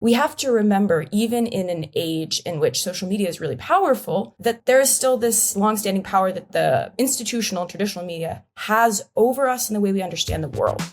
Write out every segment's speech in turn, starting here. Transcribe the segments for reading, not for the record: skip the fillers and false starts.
we have to remember, even in an age in which social media is really powerful, that there is still this longstanding power that the institutional traditional media has over us in the way we understand the world.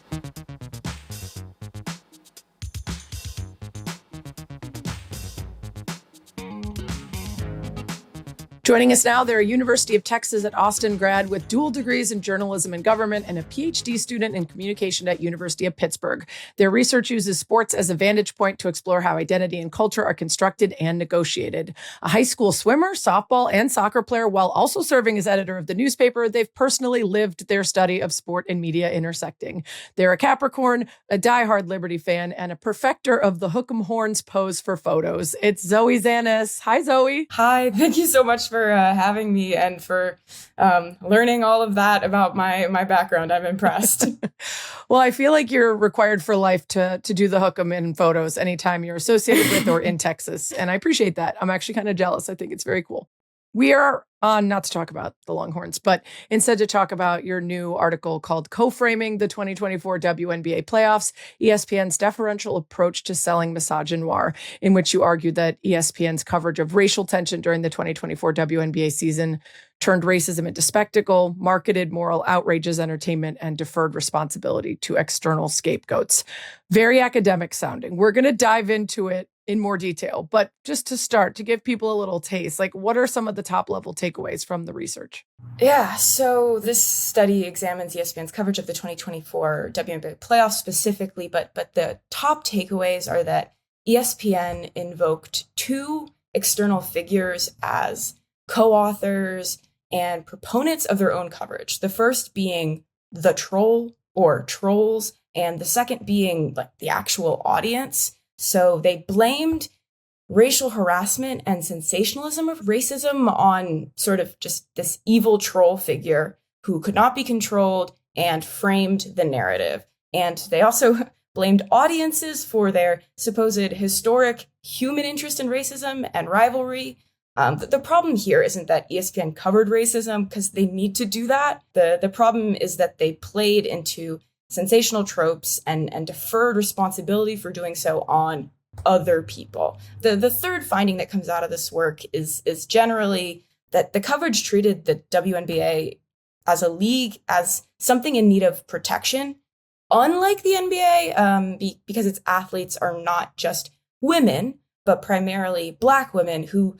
Joining us now, they're a University of Texas at Austin grad with dual degrees in journalism and government and a PhD student in communication at University of Pittsburgh. Their research uses sports as a vantage point to explore how identity and culture are constructed and negotiated. A high school swimmer, softball, and soccer player, while also serving as editor of the newspaper, they've personally lived their study of sport and media intersecting. They're a Capricorn, a diehard Liberty fan, and a perfecter of the hook'em horns pose for photos. It's Zoe Tzanis. Hi, Zoe. Hi, thank you so much for having me and for learning all of that about my background. I'm impressed. Well, I feel like you're required for life to do the hook'em in photos anytime you're associated with or in Texas. And I appreciate that. I'm actually kind of jealous. I think it's very cool. We are on not to talk about the Longhorns, but instead to talk about your new article called Co-Framing the 2024 WNBA Playoffs, ESPN's Deferential Approach to Selling Misogynoir, in which you argued that ESPN's coverage of racial tension during the 2024 WNBA season turned racism into spectacle, marketed moral outrage as entertainment, and deferred responsibility to external scapegoats. Very academic sounding. We're going to dive into it in more detail, but just to start, to give people a little taste, like what are some of the top level takeaways from the research? Yeah, so this study examines ESPN's coverage of the 2024 WNBA playoffs specifically, but the top takeaways are that ESPN invoked two external figures as co-authors and proponents of their own coverage. The first being the troll or trolls, and the second being like the actual audience. So they blamed racial harassment and sensationalism of racism on sort of just this evil troll figure who could not be controlled and framed the narrative. And they also blamed audiences for their supposed historic human interest in racism and rivalry. The problem here isn't that ESPN covered racism because they need to do that. The problem is that they played into sensational tropes and deferred responsibility for doing so on other people. The third finding that comes out of this work is generally that the coverage treated the WNBA as a league as something in need of protection, unlike the NBA, because its athletes are not just women, but primarily Black women who,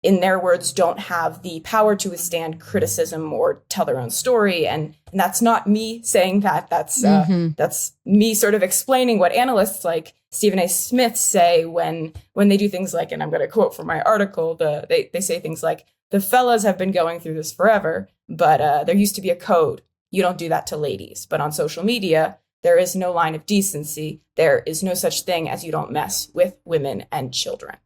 in their words, don't have the power to withstand criticism or tell their own story. And that's not me saying that. That's me sort of explaining what analysts like Stephen A. Smith say when they do things like, and I'm going to quote from my article, they say things like, the fellas have been going through this forever, but there used to be a code. You don't do that to ladies. But on social media, there is no line of decency. There is no such thing as you don't mess with women and children.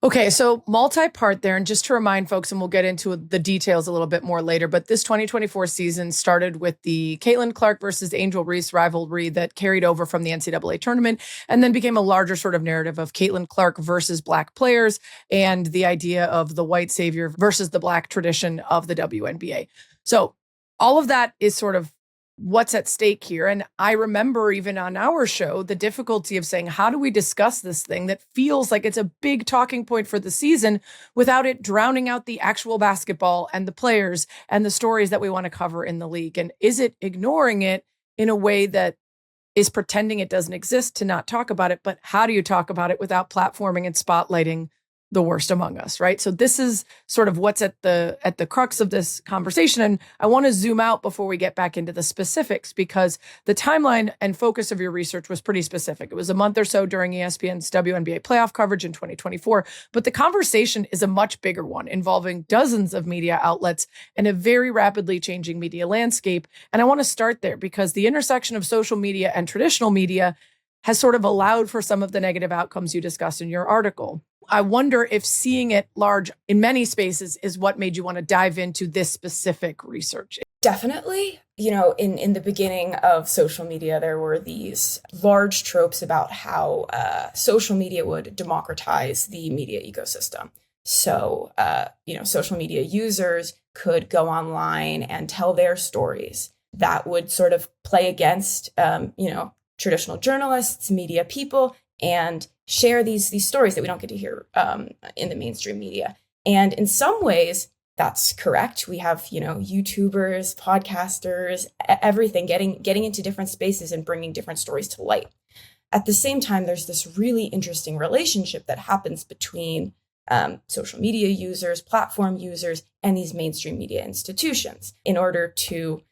Okay, so multi-part there. And just to remind folks, and we'll get into the details a little bit more later, but this 2024 season started with the Caitlin Clark versus Angel Reese rivalry that carried over from the NCAA tournament and then became a larger sort of narrative of Caitlin Clark versus Black players and the idea of the white savior versus the Black tradition of the WNBA. So all of that is sort of what's at stake here. And I remember even on our show, the difficulty of saying, how do we discuss this thing that feels like it's a big talking point for the season without it drowning out the actual basketball and the players and the stories that we want to cover in the league? And is it ignoring it in a way that is pretending it doesn't exist to not talk about it? But how do you talk about it without platforming and spotlighting the worst among us, right? So this is sort of what's at the crux of this conversation. And I want to zoom out before we get back into the specifics, because the timeline and focus of your research was pretty specific. It was a month or so during ESPN's WNBA playoff coverage in 2024, but the conversation is a much bigger one involving dozens of media outlets and a very rapidly changing media landscape. And I want to start there because the intersection of social media and traditional media has sort of allowed for some of the negative outcomes you discussed in your article. I wonder if seeing it large in many spaces is what made you want to dive into this specific research. Definitely. You know, in the beginning of social media, there were these large tropes about how social media would democratize the media ecosystem. So, social media users could go online and tell their stories that would sort of play against, traditional journalists, media people, and share these stories that we don't get to hear in the mainstream media. And in some ways, that's correct. We have, YouTubers, podcasters, everything getting into different spaces and bringing different stories to light. At the same time, there's this really interesting relationship that happens between social media users, platform users, and these mainstream media institutions. In order to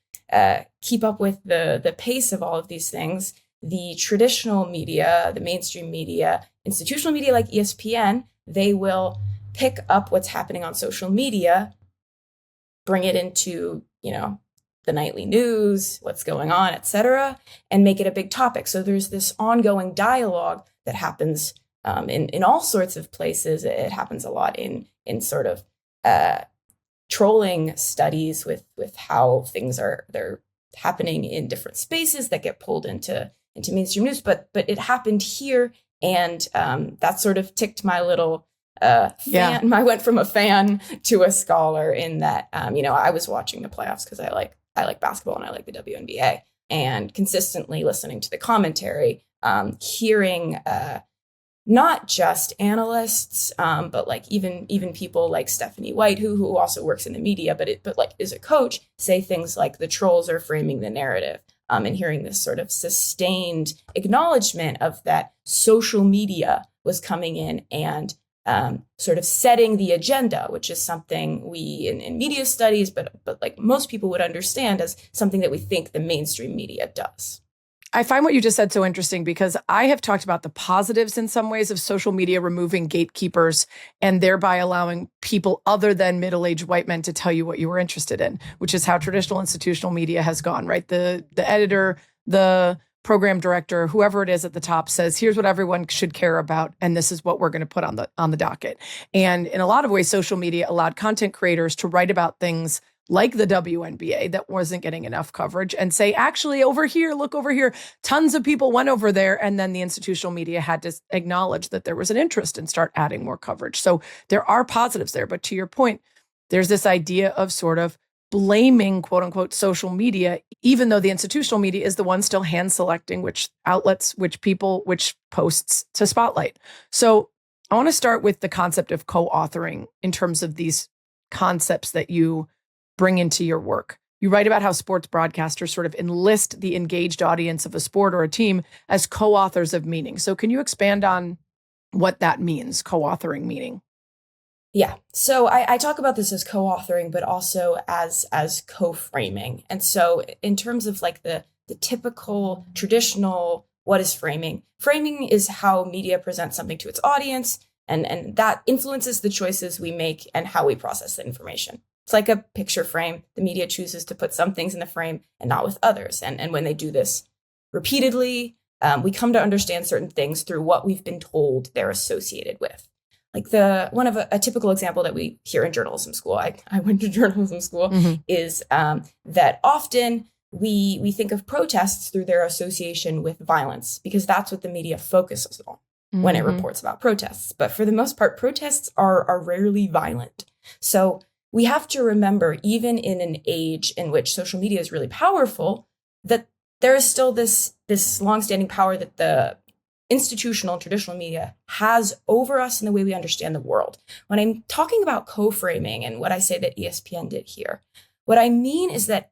keep up with the pace of all of these things, the traditional media, the mainstream media, institutional media like ESPN, they will pick up what's happening on social media, bring it into, the nightly news, what's going on, et cetera, and make it a big topic. So there's this ongoing dialogue that happens in all sorts of places. It happens a lot in sort of trolling studies with how things they're happening in different spaces that get pulled into mainstream news. But it happened here, and that sort of ticked my little fan. I went from a fan to a scholar in that, I was watching the playoffs because I like basketball and I like the WNBA, and consistently listening to the commentary, hearing not just analysts, but like even people like Stephanie White, who also works in the media, but like is a coach, say things like the trolls are framing the narrative, and hearing this sort of sustained acknowledgement of that social media was coming in and sort of setting the agenda, which is something we in media studies, but like most people would understand as something that we think the mainstream media does. I find what you just said so interesting because I have talked about the positives in some ways of social media removing gatekeepers and thereby allowing people other than middle-aged white men to tell you what you were interested in, which is how traditional institutional media has gone, right? The editor, the program director, whoever it is at the top says, here's what everyone should care about, and this is what we're going to put on the docket. And in a lot of ways, social media allowed content creators to write about things like the WNBA that wasn't getting enough coverage and say, actually, over here, look over here, tons of people went over there. And then the institutional media had to acknowledge that there was an interest and start adding more coverage. So there are positives there. But to your point, there's this idea of sort of blaming, quote unquote, social media, even though the institutional media is the one still hand selecting which outlets, which people, which posts to spotlight. So I want to start with the concept of co-authoring in terms of these concepts that you bring into your work. You write about how sports broadcasters sort of enlist the engaged audience of a sport or a team as co-authors of meaning. So can you expand on what that means, co-authoring meaning? Yeah. So I talk about this as co-authoring, but also as co-framing. And so in terms of like the typical traditional, what is framing? Framing is how media presents something to its audience, and that influences the choices we make and how we process the information. It's like a picture frame. The media chooses to put some things in the frame and not with others. And when they do this repeatedly, we come to understand certain things through what we've been told they're associated with. Like a typical example that we hear in journalism school, I went to journalism school, is that often we think of protests through their association with violence, because that's what the media focuses on when it reports about protests. But for the most part, protests are rarely violent. So we have to remember, even in an age in which social media is really powerful, that there is still this longstanding power that the institutional and traditional media has over us in the way we understand the world. When I'm talking about co-framing and what I say that ESPN did here, what I mean is that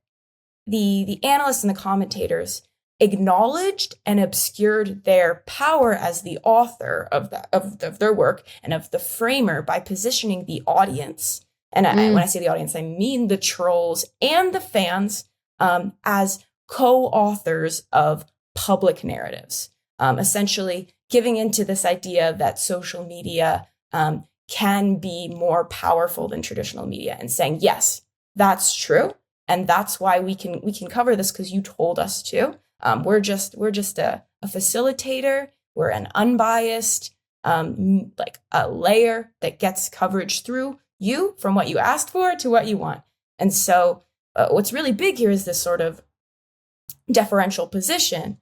the analysts and the commentators acknowledged and obscured their power as the author of their work and of the framer by positioning the audience. And when I say the audience, I mean the trolls and the fans as co-authors of public narratives. Essentially giving into this idea that social media can be more powerful than traditional media, and saying, yes, that's true. And that's why we can cover this, because you told us to. We're just a facilitator. We're an unbiased, like a layer that gets coverage through you from what you asked for to what you want. And so what's really big here is this sort of deferential position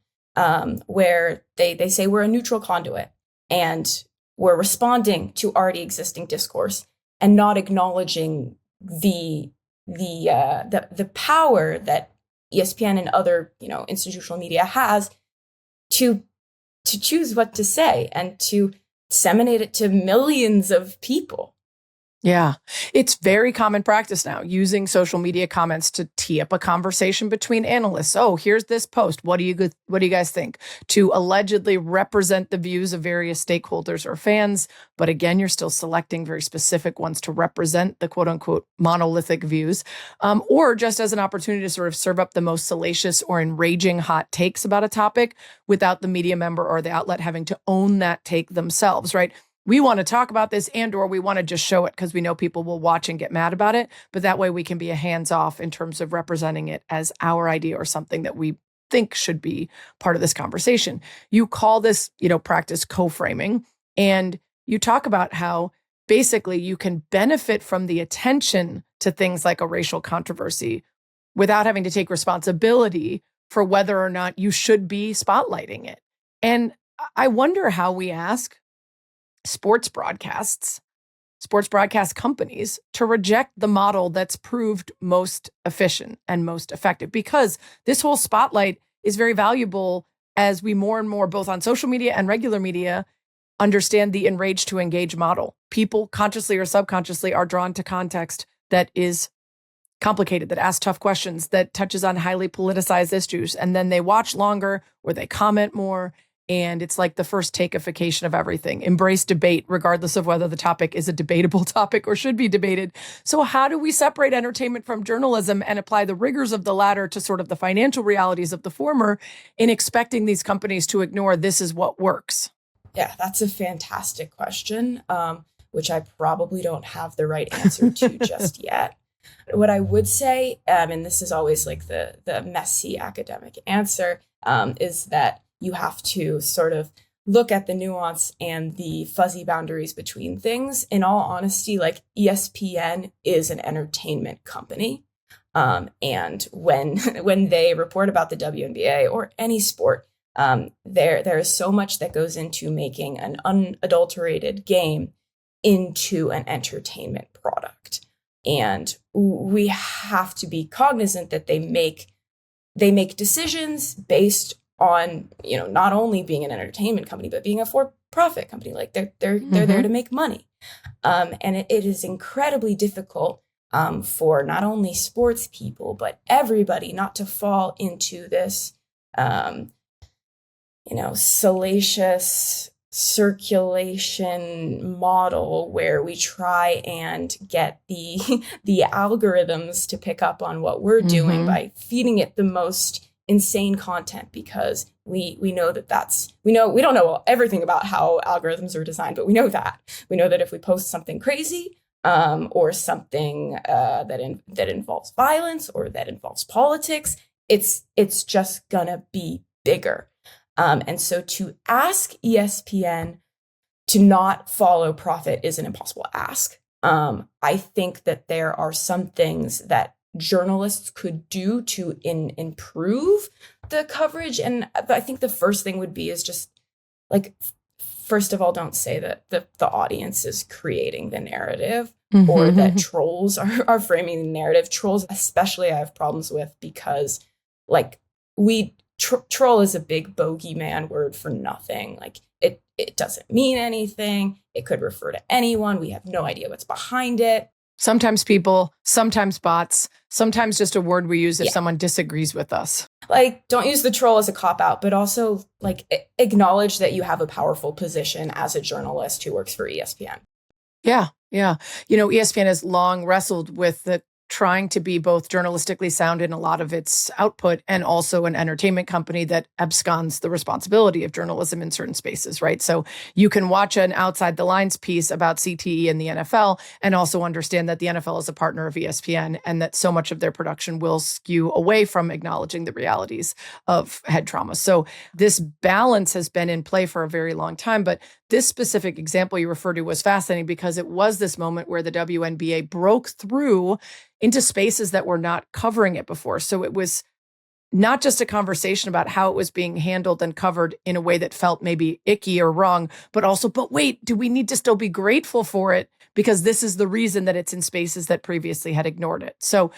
where they say we're a neutral conduit and we're responding to already existing discourse and not acknowledging the power that ESPN and other institutional media has to to choose what to say and to disseminate it to millions of people. Yeah, it's very common practice now, using social media comments to tee up a conversation between analysts. Oh, here's this post. What do you guys think? To allegedly represent the views of various stakeholders or fans. But again, you're still selecting very specific ones to represent the quote unquote monolithic views, or just as an opportunity to sort of serve up the most salacious or enraging hot takes about a topic without the media member or the outlet having to own that take themselves, right? We want to talk about this or we want to just show it because we know people will watch and get mad about it. But that way we can be a hands-off in terms of representing it as our idea or something that we think should be part of this conversation. You call this, practice co-framing, and you talk about how basically you can benefit from the attention to things like a racial controversy without having to take responsibility for whether or not you should be spotlighting it. And I wonder how we ask sports broadcast companies to reject the model that's proved most efficient and most effective, because this whole spotlight is very valuable as we more and more, both on social media and regular media, understand the enraged to engage model. People consciously or subconsciously are drawn to context that is complicated, that asks tough questions, that touches on highly politicized issues, and then they watch longer or they comment more. And it's like the first takeification of everything. Embrace debate, regardless of whether the topic is a debatable topic or should be debated. So how do we separate entertainment from journalism and apply the rigors of the latter to sort of the financial realities of the former in expecting these companies to ignore this is what works? Yeah, that's a fantastic question, which I probably don't have the right answer to just yet. What I would say, and this is always like the messy academic answer, is that you have to sort of look at the nuance and the fuzzy boundaries between things. In all honesty, like ESPN is an entertainment company. And when they report about the WNBA or any sport, there is so much that goes into making an unadulterated game into an entertainment product. And we have to be cognizant that they make decisions based on, not only being an entertainment company, but being a for-profit company. Like they're there to make money. And it is incredibly difficult for not only sports people, but everybody not to fall into this, salacious circulation model where we try and get the algorithms to pick up on what we're doing by feeding it the most insane content, because we know we don't know everything about how algorithms are designed, but we know that if we post something crazy or something that involves violence or that involves politics, it's just gonna be bigger. And so to ask ESPN to not follow profit is an impossible ask. I think that there are some things that journalists could do to improve the coverage. And I think the first thing would be is just like, first of all, don't say that the audience is creating the narrative or that trolls are framing the narrative. Trolls, especially, I have problems with, because like troll is a big bogeyman word for nothing. Like it doesn't mean anything. It could refer to anyone. We have no idea what's behind it. Sometimes people, sometimes bots, sometimes just a word we use if someone disagrees with us. Like, don't use the troll as a cop-out, but also like acknowledge that you have a powerful position as a journalist who works for ESPN. Yeah. ESPN has long wrestled with the trying to be both journalistically sound in a lot of its output and also an entertainment company that absconds the responsibility of journalism in certain spaces, right? So you can watch an outside the lines piece about CTE in the NFL and also understand that the NFL is a partner of ESPN and that so much of their production will skew away from acknowledging the realities of head trauma. So this balance has been in play for a very long time, but this specific example you referred to was fascinating because it was this moment where the WNBA broke through into spaces that were not covering it before. So it was not just a conversation about how it was being handled and covered in a way that felt maybe icky or wrong, but also, but wait, do we need to still be grateful for it? Because this is the reason that it's in spaces that previously had ignored it. So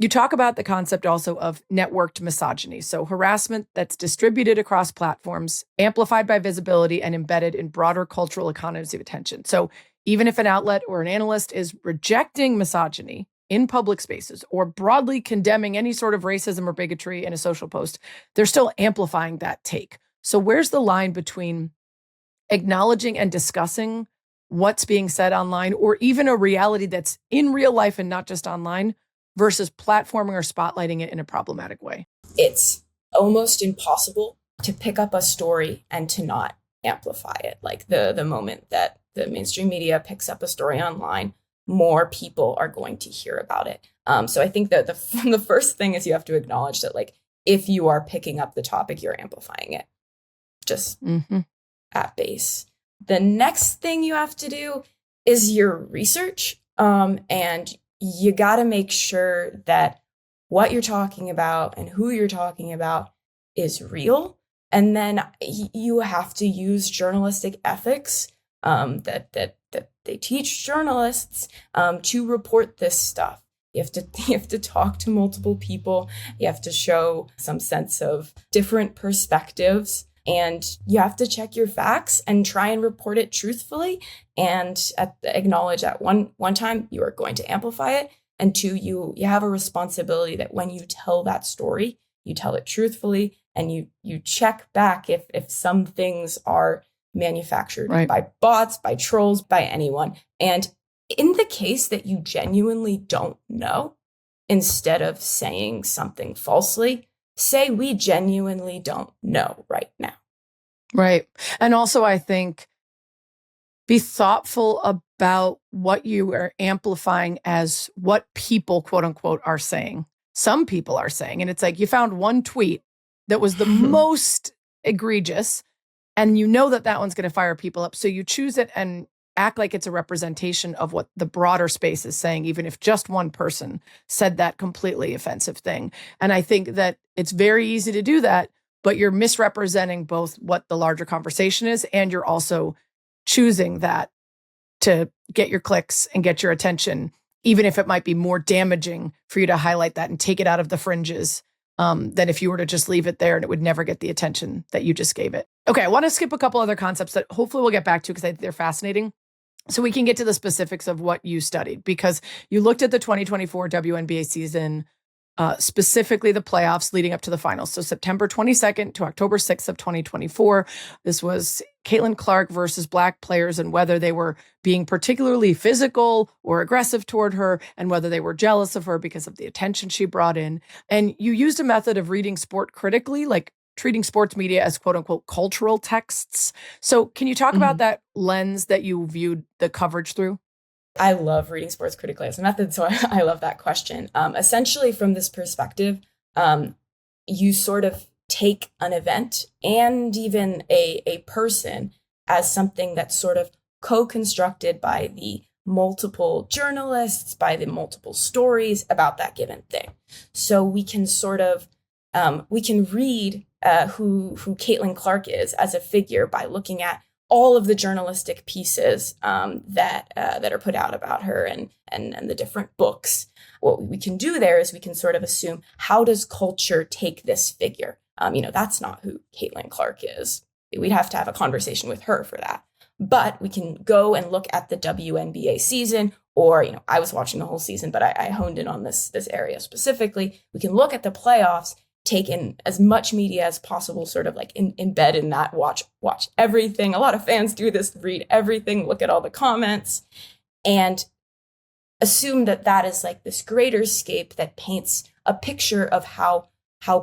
You talk about the concept also of networked misogyny. So harassment that's distributed across platforms, amplified by visibility, and embedded in broader cultural economies of attention. So even if an outlet or an analyst is rejecting misogyny in public spaces or broadly condemning any sort of racism or bigotry in a social post, they're still amplifying that take. So where's the line between acknowledging and discussing what's being said online, or even a reality that's in real life and not just online, versus platforming or spotlighting it in a problematic way? It's almost impossible to pick up a story and to not amplify it. Like the moment that the mainstream media picks up a story online, more people are going to hear about it. So I think that the first thing is you have to acknowledge that, like, if you are picking up the topic, you're amplifying it just at base. The next thing you have to do is your research. And you got to make sure that what you're talking about and who you're talking about is real. And then you have to use journalistic ethics that they teach journalists to report this stuff. You have to talk to multiple people. You have to show some sense of different perspectives. And you have to check your facts and try and report it truthfully, and acknowledge that one time you are going to amplify it, and two, you have a responsibility that when you tell that story, you tell it truthfully, and you check back if some things are manufactured by bots, by trolls, by anyone. And in the case that you genuinely don't know, instead of saying something falsely, say we genuinely don't know right now. Right. And also, I think, be thoughtful about what you are amplifying as what people, quote unquote, are saying. Some people are saying, and it's like you found one tweet that was the most egregious, and you know that one's going to fire people up. So you choose it and act like it's a representation of what the broader space is saying, even if just one person said that completely offensive thing. And I think that it's very easy to do that, but you're misrepresenting both what the larger conversation is, and you're also choosing that to get your clicks and get your attention, even if it might be more damaging for you to highlight that and take it out of the fringes than if you were to just leave it there and it would never get the attention that you just gave it. Okay, I want to skip a couple other concepts that hopefully we'll get back to because I think they're fascinating, so we can get to the specifics of what you studied, because you looked at the 2024 WNBA season, specifically the playoffs leading up to the finals. So September 22nd to October 6th of 2024. This was Caitlin Clark versus Black players, and whether they were being particularly physical or aggressive toward her, and whether they were jealous of her because of the attention she brought in. And you used a method of reading sport critically, like treating sports media as quote unquote cultural texts. So can you talk about that lens that you viewed the coverage through? I love reading sports critically as a method, so I love that question. Essentially, from this perspective, you sort of take an event and even a person as something that's sort of co-constructed by the multiple journalists, by the multiple stories about that given thing. So we can sort of, we can read who Caitlin Clark is as a figure by looking at all of the journalistic pieces that are put out about her and the different books. What we can do there is we can sort of assume, how does culture take this figure? That's not who Caitlin Clark is. We'd have to have a conversation with her for that. But we can go and look at the WNBA season, or, I was watching the whole season, but I honed in on this area specifically. We can look at the playoffs, take in as much media as possible, sort of like embed in that, watch everything. A lot of fans do this, read everything, look at all the comments, and assume that is like this greater scape that paints a picture of how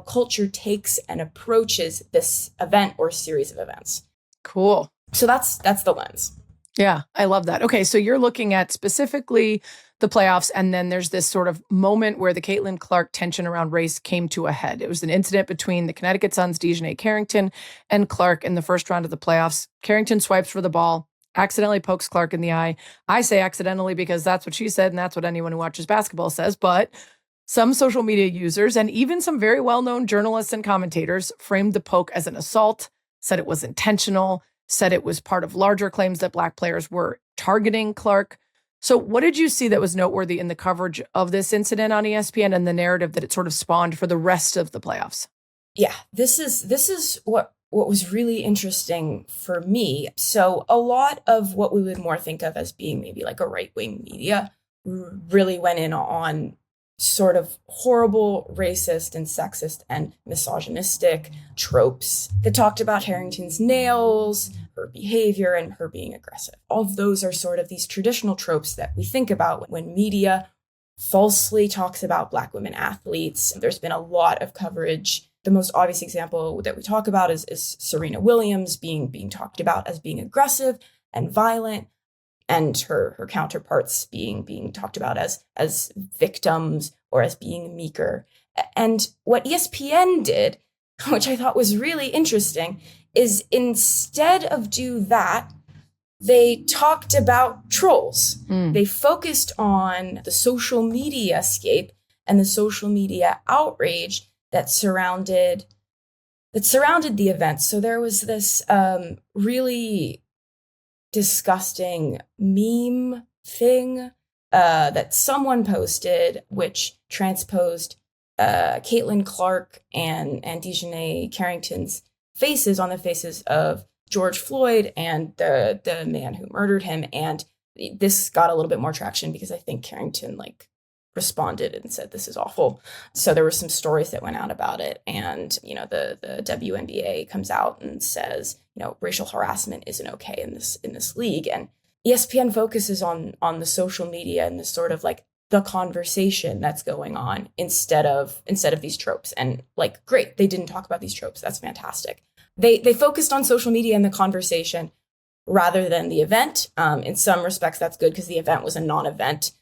culture takes and approaches this event or series of events. Cool. So that's the lens. Yeah, I love that. Okay, so you're looking at specifically the playoffs, and then there's this sort of moment where the Caitlin Clark tension around race came to a head. It was an incident between the Connecticut Sun's Dejanay Carrington and Clark in the first round of the playoffs. Carrington swipes for the ball, accidentally pokes Clark in the eye. I say accidentally because that's what she said, and that's what anyone who watches basketball says, but some social media users and even some very well-known journalists and commentators framed the poke as an assault, said it was intentional, said it was part of larger claims that Black players were targeting Clark. So what did you see that was noteworthy in the coverage of this incident on ESPN and the narrative that it sort of spawned for the rest of the playoffs? Yeah, this is what was really interesting for me. So a lot of what we would more think of as being maybe like a right-wing media really went in on sort of horrible racist and sexist and misogynistic tropes that talked about Harrington's nails, her behavior, and her being aggressive. All of those are sort of these traditional tropes that we think about when media falsely talks about Black women athletes. There's been a lot of coverage. The most obvious example that we talk about is Serena Williams being talked about as being aggressive and violent, and her counterparts being talked about as victims or as being meeker. And what ESPN did, which I thought was really interesting, is instead of do that, they talked about trolls. They focused on the social media scape and the social media outrage that surrounded the event. So there was this really disgusting meme thing that someone posted, which transposed Caitlin Clark and Dejanay Carrington's faces on the faces of George Floyd and the man who murdered him. And this got a little bit more traction because I think Carrington responded and said, this is awful. So there were some stories that went out about it. And, the WNBA comes out and says, racial harassment isn't okay in this league. And ESPN focuses on the social media and the sort of the conversation that's going on instead of these tropes. And great, they didn't talk about these tropes. That's fantastic. They focused on social media and the conversation rather than the event. In some respects, that's good because the event was a non-event.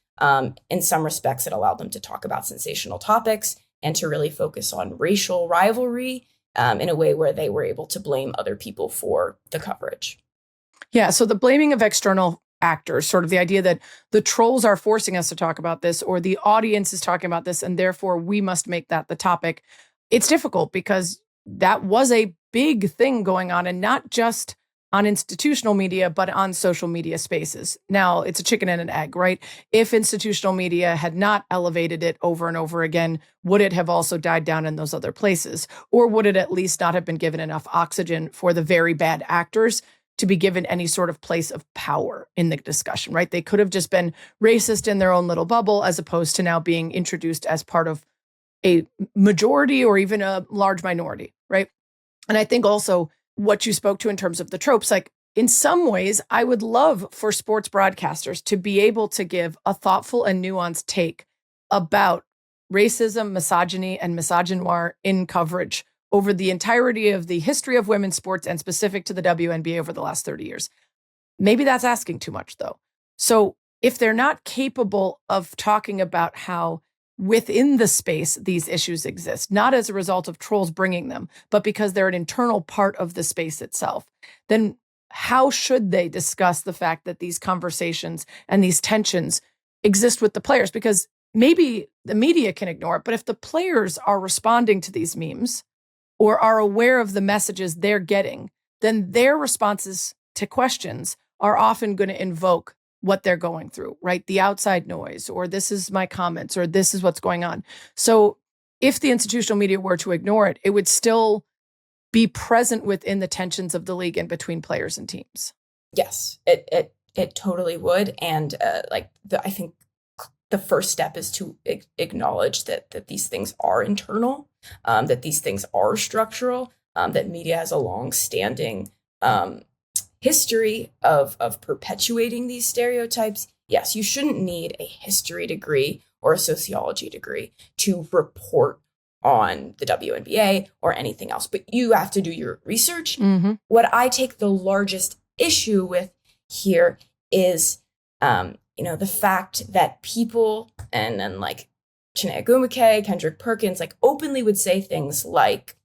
In some respects, it allowed them to talk about sensational topics and to really focus on racial rivalry in a way where they were able to blame other people for the coverage. Yeah, so the blaming of external actors, sort of the idea that the trolls are forcing us to talk about this, or the audience is talking about this, and therefore we must make that the topic. It's difficult because that was a big thing going on, and not just on institutional media, but on social media spaces. Now, it's a chicken and an egg, right? If institutional media had not elevated it over and over again, would it have also died down in those other places? Or would it at least not have been given enough oxygen for the very bad actors to be given any sort of place of power in the discussion, right? They could have just been racist in their own little bubble, as opposed to now being introduced as part of a majority or even a large minority, right? And I think also what you spoke to in terms of the tropes, in some ways, I would love for sports broadcasters to be able to give a thoughtful and nuanced take about racism, misogyny, and misogynoir in coverage over the entirety of the history of women's sports and specific to the WNBA over the last 30 years. Maybe that's asking too much, though. So if they're not capable of talking about how within the space these issues exist, not as a result of trolls bringing them, but because they're an internal part of the space itself, then how should they discuss the fact that these conversations and these tensions exist with the players? Because maybe the media can ignore it, but if the players are responding to these memes or are aware of the messages they're getting, then their responses to questions are often going to invoke what they're going through, right? The outside noise, or this is my comments, or this is what's going on. So if the institutional media were to ignore it, it would still be present within the tensions of the league and between players and teams. Yes, it totally would. And I think the first step is to acknowledge that these things are internal, that these things are structural, that media has a long-standing history of perpetuating these stereotypes. Yes, you shouldn't need a history degree or a sociology degree to report on the WNBA or anything else, but you have to do your research. Mm-hmm. What I take the largest issue with here is, the fact that people and Chinea Gumake, Kendrick Perkins, openly would say things like,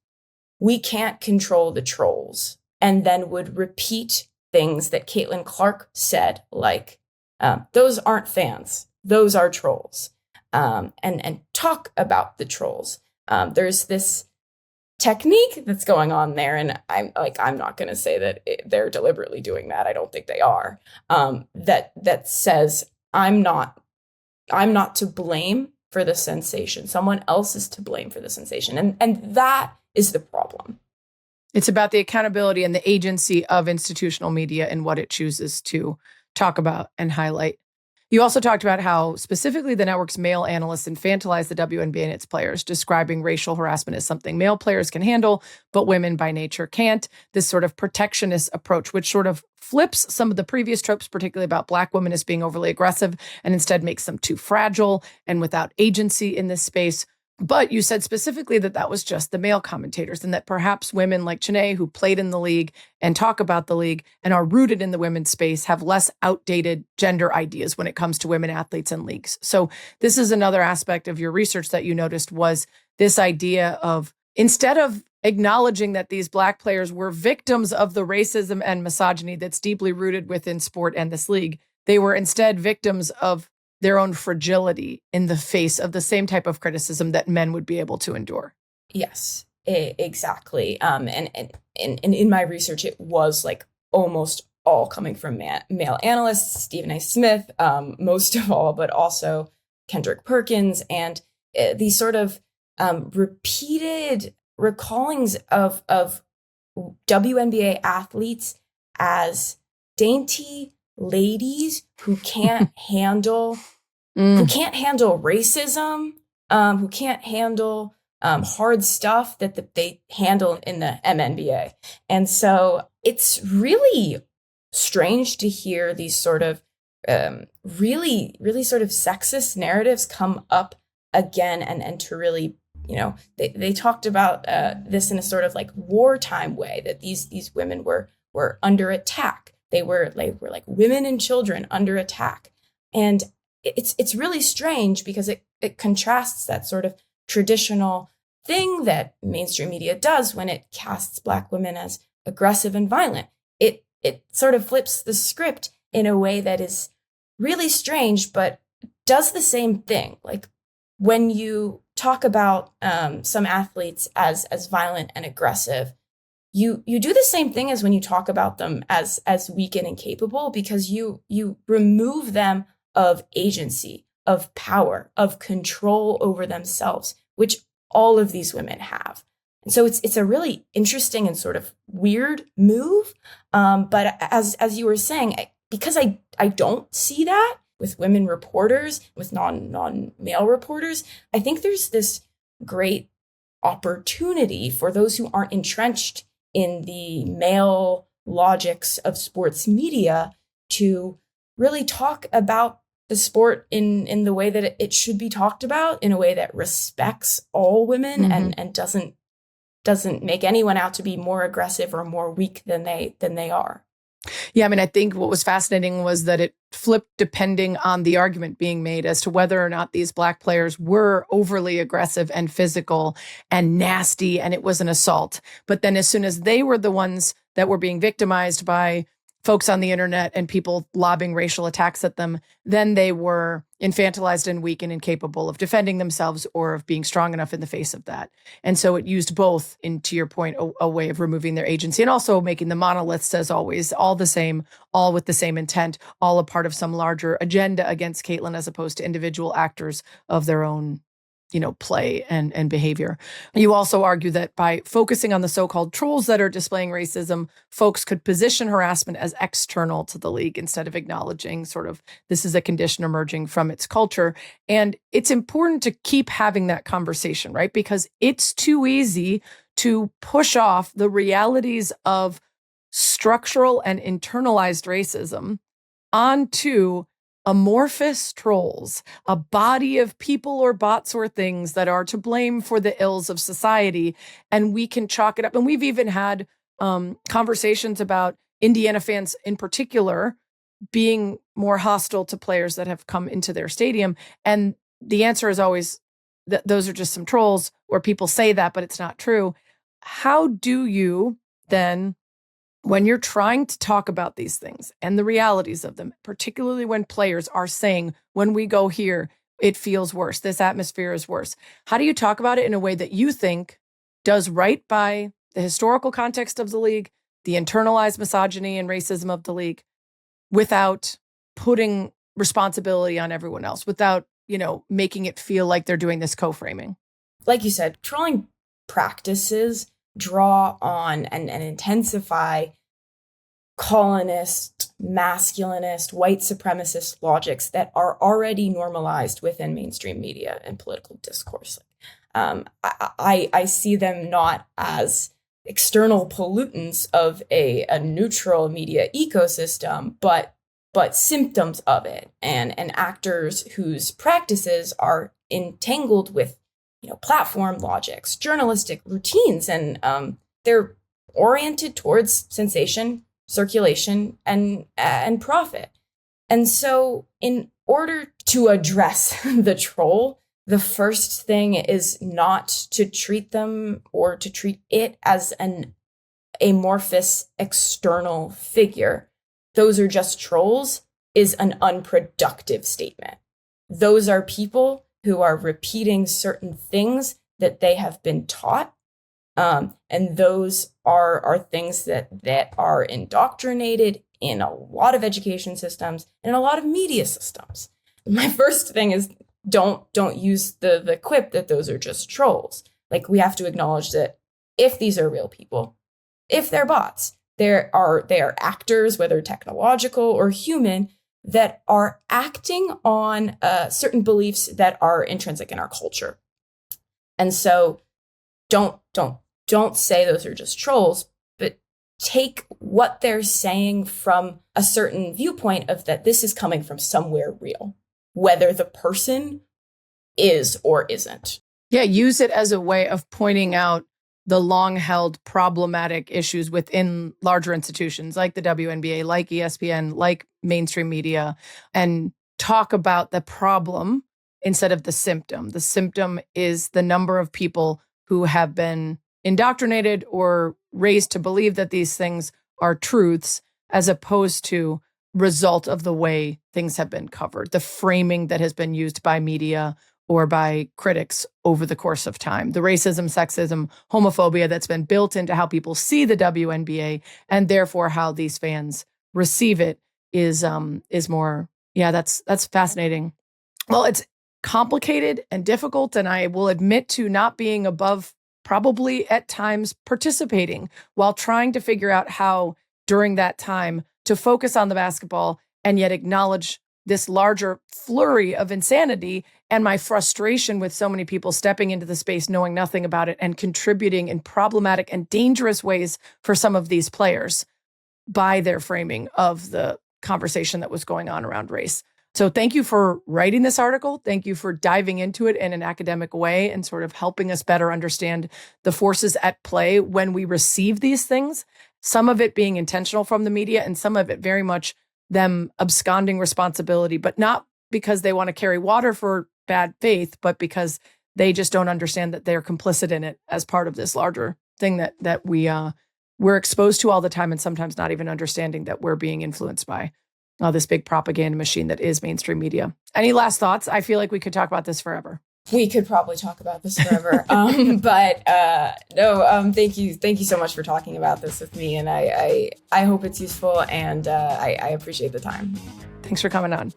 we can't control the trolls, and then would repeat things that Caitlin Clark said, those aren't fans, those are trolls, and talk about the trolls. There's this technique that's going on there, and I'm not going to say that they're deliberately doing that. I don't think they are. That says I'm not to blame for the sensation. Someone else is to blame for the sensation. And that is the problem. It's about the accountability and the agency of institutional media and what it chooses to talk about and highlight. You also talked about how specifically the network's male analysts infantilize the WNBA and its players, describing racial harassment as something male players can handle, but women by nature can't. This sort of protectionist approach, which sort of flips some of the previous tropes, particularly about Black women as being overly aggressive, and instead makes them too fragile and without agency in this space. But you said specifically that that was just the male commentators, and that perhaps women like Chanae, who played in the league and talk about the league and are rooted in the women's space, have less outdated gender ideas when it comes to women athletes and leagues. So this is another aspect of your research that you noticed, was this idea of, instead of acknowledging that these Black players were victims of the racism and misogyny that's deeply rooted within sport and this league, they were instead victims of their own fragility in the face of the same type of criticism that men would be able to endure. Yes, exactly. And in my research, it was like almost all coming from male analysts, Stephen A. Smith, most of all, but also Kendrick Perkins, and these sort of repeated recallings of WNBA athletes as dainty ladies who can't handle racism, who can't handle hard stuff that they handle in the MNBA. And so it's really strange to hear these sort of really, really sort of sexist narratives come up again, and to really, they talked about this in a sort of like wartime way, that these women were under attack. They were like women and children under attack. And it's really strange because it contrasts that sort of traditional thing that mainstream media does when it casts Black women as aggressive and violent. It sort of flips the script in a way that is really strange, but does the same thing. Like when you talk about some athletes as violent and aggressive, you do the same thing as when you talk about them as weak and incapable, because you remove them of agency, of power, of control over themselves, which all of these women have. And so it's a really interesting and sort of weird move. But as you were saying, because I don't see that with women reporters, with non-male reporters, I think there's this great opportunity for those who aren't entrenched in the male logics of sports media to really talk about the sport in the way that it should be talked about, in a way that respects all women, mm-hmm. and doesn't make anyone out to be more aggressive or more weak than they are. Yeah, I mean, I think what was fascinating was that it flipped depending on the argument being made as to whether or not these Black players were overly aggressive and physical and nasty, and it was an assault. But then as soon as they were the ones that were being victimized by folks on the internet and people lobbing racial attacks at them, then they were infantilized and weak and incapable of defending themselves or of being strong enough in the face of that. And so it used both, to your point, a way of removing their agency and also making the monoliths, as always, all the same, all with the same intent, all a part of some larger agenda against Caitlin, as opposed to individual actors of their own play and behavior. You also argue that by focusing on the so-called trolls that are displaying racism, folks could position harassment as external to the league instead of acknowledging sort of this is a condition emerging from its culture. And it's important to keep having that conversation, right? Because it's too easy to push off the realities of structural and internalized racism onto amorphous trolls, a body of people or bots or things that are to blame for the ills of society. And we can chalk it up. And we've even had conversations about Indiana fans in particular being more hostile to players that have come into their stadium. And the answer is always that those are just some trolls, or people say that, but it's not true. How do you then, when you're trying to talk about these things and the realities of them, particularly when players are saying, when we go here, it feels worse, this atmosphere is worse, how do you talk about it in a way that you think does right by the historical context of the league, the internalized misogyny and racism of the league, without putting responsibility on everyone else without, making it feel like they're doing this co-framing. Like you said, trolling practices draw on and intensify colonist, masculinist, white supremacist logics that are already normalized within mainstream media and political discourse. I see them not as external pollutants of a neutral media ecosystem, but symptoms of it, and actors whose practices are entangled with platform logics, journalistic routines, and they're oriented towards sensation, circulation, and profit. And so in order to address the troll, the first thing is not to treat them or to treat it as an amorphous external figure. Those are just trolls is an unproductive statement. Those are people who are repeating certain things that they have been taught. And those are things that are indoctrinated in a lot of education systems and a lot of media systems. My first thing is don't use the quip that those are just trolls. Like, we have to acknowledge that if these are real people, if they're bots, they are actors, whether technological or human, that are acting on certain beliefs that are intrinsic in our culture. And so don't say those are just trolls, but take what they're saying from a certain viewpoint of that this is coming from somewhere real, whether the person is or isn't. Yeah, use it as a way of pointing out the long-held problematic issues within larger institutions like the WNBA, like ESPN, like mainstream media, and talk about the problem instead of the symptom. The symptom is the number of people who have been indoctrinated or raised to believe that these things are truths, as opposed to result of the way things have been covered, the framing that has been used by media or by critics over the course of time, the racism, sexism, homophobia that's been built into how people see the WNBA, and therefore how these fans receive it is more. Yeah, that's fascinating. Well, it's complicated and difficult, and I will admit to not being above probably at times participating while trying to figure out how during that time to focus on the basketball and yet acknowledge this larger flurry of insanity and my frustration with so many people stepping into the space, knowing nothing about it and contributing in problematic and dangerous ways for some of these players by their framing of the conversation that was going on around race. So thank you for writing this article. Thank you for diving into it in an academic way and sort of helping us better understand the forces at play when we receive these things, some of it being intentional from the media and some of it very much them absconding responsibility, but not because they want to carry water for bad faith, but because they just don't understand that they're complicit in it as part of this larger thing that we're exposed to all the time, and sometimes not even understanding that we're being influenced by this big propaganda machine that is mainstream media. Any last thoughts? I feel like we could talk about this forever. We could probably talk about this forever. No, thank you. Thank you so much for talking about this with me. And I hope it's useful, and I appreciate the time. Thanks for coming on.